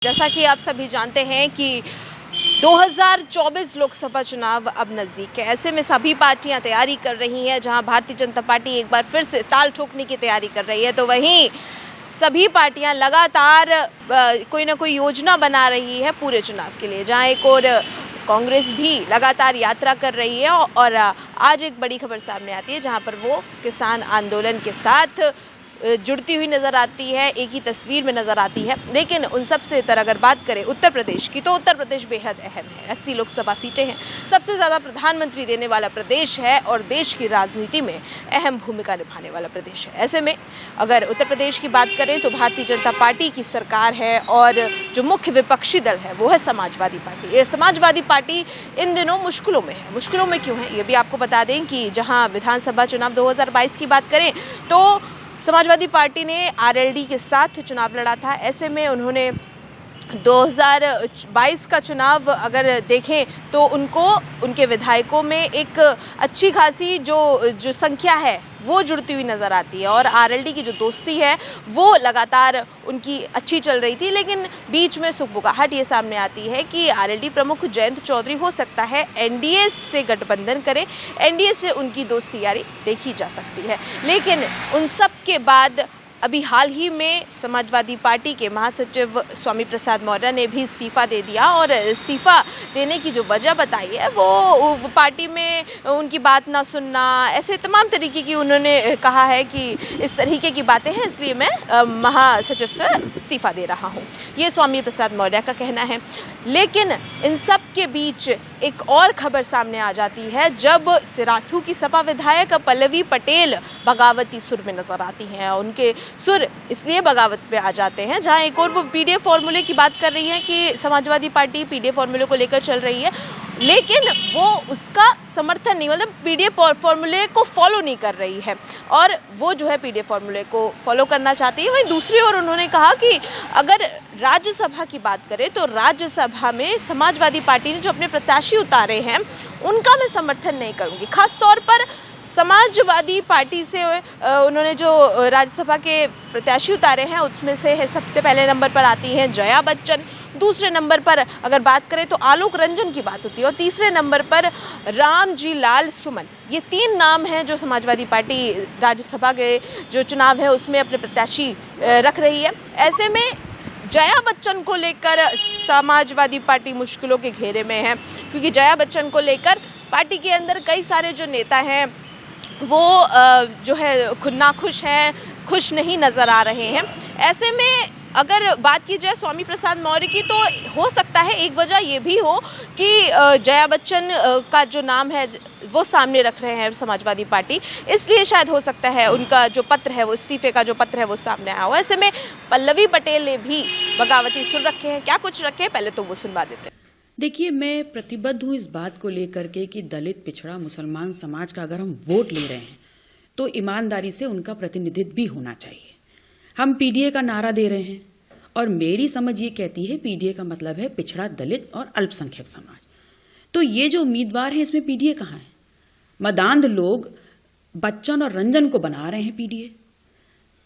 जैसा कि आप सभी जानते हैं कि 2024 लोकसभा चुनाव अब नज़दीक है। ऐसे में सभी पार्टियां तैयारी कर रही हैं। जहां भारतीय जनता पार्टी एक बार फिर से ताल ठोकने की तैयारी कर रही है, तो वहीं सभी पार्टियां लगातार कोई ना कोई योजना बना रही है पूरे चुनाव के लिए। जहां एक और कांग्रेस भी लगातार यात्रा कर रही है और आज एक बड़ी खबर सामने आती है जहां पर वो किसान आंदोलन के साथ जुड़ती हुई नज़र आती है, एक ही तस्वीर में नज़र आती है। लेकिन उन सब से अगर बात करें उत्तर प्रदेश की, तो उत्तर प्रदेश बेहद अहम है। 80 लोकसभा सीटें हैं, सबसे ज़्यादा प्रधानमंत्री देने वाला प्रदेश है और देश की राजनीति में अहम भूमिका निभाने वाला प्रदेश है। ऐसे में अगर उत्तर प्रदेश की बात करें तो भारतीय जनता पार्टी की सरकार है और जो मुख्य विपक्षी दल है वो है समाजवादी पार्टी। ये समाजवादी पार्टी इन दिनों मुश्किलों में है। मुश्किलों में क्यों है ये भी आपको बता दें कि जहाँ विधानसभा चुनाव 2022 की बात करें तो समाजवादी पार्टी ने आरएलडी के साथ चुनाव लड़ा था। ऐसे में उन्होंने 2022 का चुनाव अगर देखें तो उनको उनके विधायकों में एक अच्छी खासी जो संख्या है वो जुड़ती हुई नज़र आती है और आरएलडी की जो दोस्ती है वो लगातार उनकी अच्छी चल रही थी। लेकिन बीच में सुगबुगाहट ये सामने आती है कि आरएलडी प्रमुख जयंत चौधरी हो सकता है एनडीए से गठबंधन करें, एनडीए से उनकी दोस्ती यारी देखी जा सकती है। लेकिन उन सब के बाद अभी हाल ही में समाजवादी पार्टी के महासचिव स्वामी प्रसाद मौर्य ने भी इस्तीफ़ा दे दिया और इस्तीफ़ा देने की जो वजह बताई है वो पार्टी में उनकी बात ना सुनना, ऐसे तमाम तरीके की उन्होंने कहा है कि इस तरीके की बातें हैं, इसलिए मैं महासचिव से इस्तीफ़ा दे रहा हूँ, ये स्वामी प्रसाद मौर्य का कहना है। लेकिन इन सब के बीच एक और खबर सामने आ जाती है जब सिराथू की सपा विधायक पल्लवी पटेल बगावती सुर में नज़र आती हैं। उनके सुर इसलिए बगावत पे आ जाते हैं जहां एक और वो पीडीएफ फॉर्मूले की बात कर रही हैं कि समाजवादी पार्टी पीडीएफ फॉर्मूले को लेकर चल रही है, लेकिन वो उसका समर्थन नहीं, मतलब पीडीएफ फॉर्मूले को फॉलो नहीं कर रही है और वो जो है पीडीएफ फॉर्मूले को फॉलो करना चाहती है। वहीं दूसरी ओर उन्होंने कहा कि अगर राज्यसभा की बात करें तो राज्यसभा में समाजवादी पार्टी ने जो अपने प्रत्याशी उतारे हैं उनका मैं समर्थन नहीं करूँगी। खास तौर पर समाजवादी पार्टी से उन्होंने जो राज्यसभा के प्रत्याशी उतारे हैं उसमें से सबसे पहले नंबर पर आती हैं जया बच्चन, दूसरे नंबर पर अगर बात करें तो आलोक रंजन की बात होती है और तीसरे नंबर पर रामजी लाल सुमन। ये तीन नाम हैं जो समाजवादी पार्टी राज्यसभा के जो चुनाव है उसमें अपने प्रत्याशी रख रही है। ऐसे में जया बच्चन को लेकर समाजवादी पार्टी मुश्किलों के घेरे में है क्योंकि जया बच्चन को लेकर पार्टी के अंदर कई सारे जो नेता हैं वो जो है नाखुश हैं, खुश नहीं नज़र आ रहे हैं। ऐसे में अगर बात की जाए स्वामी प्रसाद मौर्य की तो हो सकता है एक वजह ये भी हो कि जया बच्चन का जो नाम है वो सामने रख रहे हैं समाजवादी पार्टी, इसलिए शायद हो सकता है उनका जो पत्र है वो इस्तीफे का जो पत्र है वो सामने आया हो। ऐसे में पल्लवी पटेल ने भी बगावती सुर रखे हैं। क्या कुछ रखे हैं पहले तो वो सुनवा देते हैं। देखिए, मैं प्रतिबद्ध हूँ इस बात को लेकर के कि दलित, पिछड़ा, मुसलमान समाज का अगर हम वोट ले रहे हैं तो ईमानदारी से उनका प्रतिनिधित्व भी होना चाहिए। हम पीडीए का नारा दे रहे हैं और मेरी समझ ये कहती है पीडीए का मतलब है पिछड़ा, दलित और अल्पसंख्यक समाज। तो ये जो उम्मीदवार हैं इसमें पीडीए कहाँ है? मदांध लोग बच्चन और रंजन को बना रहे हैं पीडीए।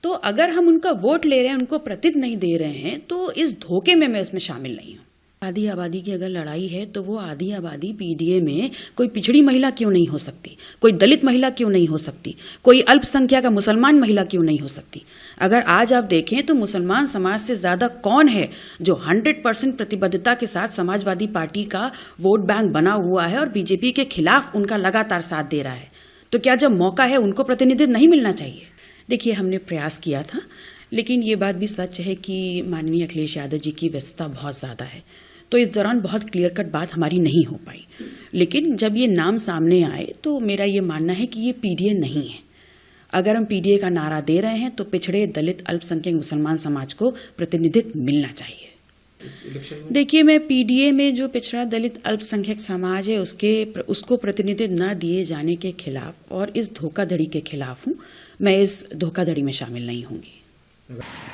तो अगर हम उनका वोट ले रहे हैं, उनको प्रतिनिधित्व नहीं दे रहे हैं, तो इस धोखे में मैं इसमें शामिल नहीं हूँ। आधी आबादी की अगर लड़ाई है तो वो आधी आबादी पीडीए में कोई पिछड़ी महिला क्यों नहीं हो सकती, कोई दलित महिला क्यों नहीं हो सकती, कोई अल्पसंख्यक का मुसलमान महिला क्यों नहीं हो सकती? अगर आज आप देखें तो मुसलमान समाज से ज्यादा कौन है जो 100% प्रतिबद्धता के साथ समाजवादी पार्टी का वोट बैंक बना हुआ है और बीजेपी के खिलाफ उनका लगातार साथ दे रहा है? तो क्या जब मौका है उनको प्रतिनिधित्व नहीं मिलना चाहिए? देखिए, हमने प्रयास किया था, लेकिन ये बात भी सच है कि माननीय अखिलेश यादव जी की व्यस्तता बहुत ज़्यादा है, तो इस दौरान बहुत क्लियर कट बात हमारी नहीं हो पाई। लेकिन जब ये नाम सामने आए तो मेरा ये मानना है कि ये पीडीए नहीं है। अगर हम पीडीए का नारा दे रहे हैं तो पिछड़े, दलित, अल्पसंख्यक, मुसलमान समाज को प्रतिनिधित्व मिलना चाहिए। देखिए, मैं पीडीए में जो पिछड़ा, दलित, अल्पसंख्यक समाज है उसको प्रतिनिधित्व न दिए जाने के खिलाफ और इस धोखाधड़ी के खिलाफ हूँ। मैं इस धोखाधड़ी में शामिल नहीं होंगी।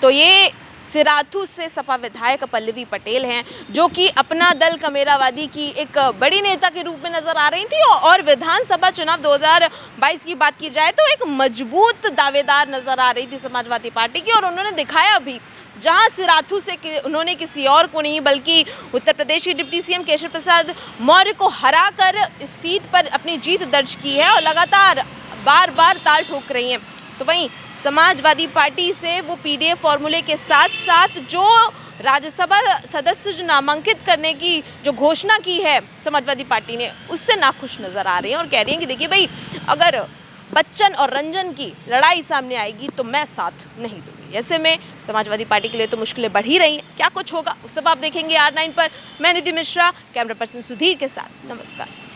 तो ये सिराथू से सपा विधायक पल्लवी पटेल हैं जो कि अपना दल कमेरावादी की एक बड़ी नेता के रूप में नजर आ रही थी और विधानसभा चुनाव 2022 की बात की जाए तो एक मजबूत दावेदार नजर आ रही थी समाजवादी पार्टी की और उन्होंने दिखाया भी जहां सिराथू से उन्होंने किसी और को नहीं बल्कि उत्तर प्रदेश के डिप्टी सीएम केशव प्रसाद मौर्य को हराकर इस सीट पर अपनी जीत दर्ज की है और लगातार बार बार ताल ठोक रही हैं। तो वहीं समाजवादी पार्टी से वो पीडीए फॉर्मूले के साथ साथ जो राज्यसभा सदस्य जो नामांकित करने की जो घोषणा की है समाजवादी पार्टी ने, उससे नाखुश नजर आ रही हैं और कह रही हैं कि देखिए भाई, अगर बच्चन और रंजन की लड़ाई सामने आएगी तो मैं साथ नहीं दूंगी। ऐसे में समाजवादी पार्टी के लिए तो मुश्किलें बढ़ ही रही हैं। क्या कुछ होगा वो सब आप देखेंगे R9 पर। मैं निधि मिश्रा, कैमरा पर्सन सुधीर के साथ। नमस्कार।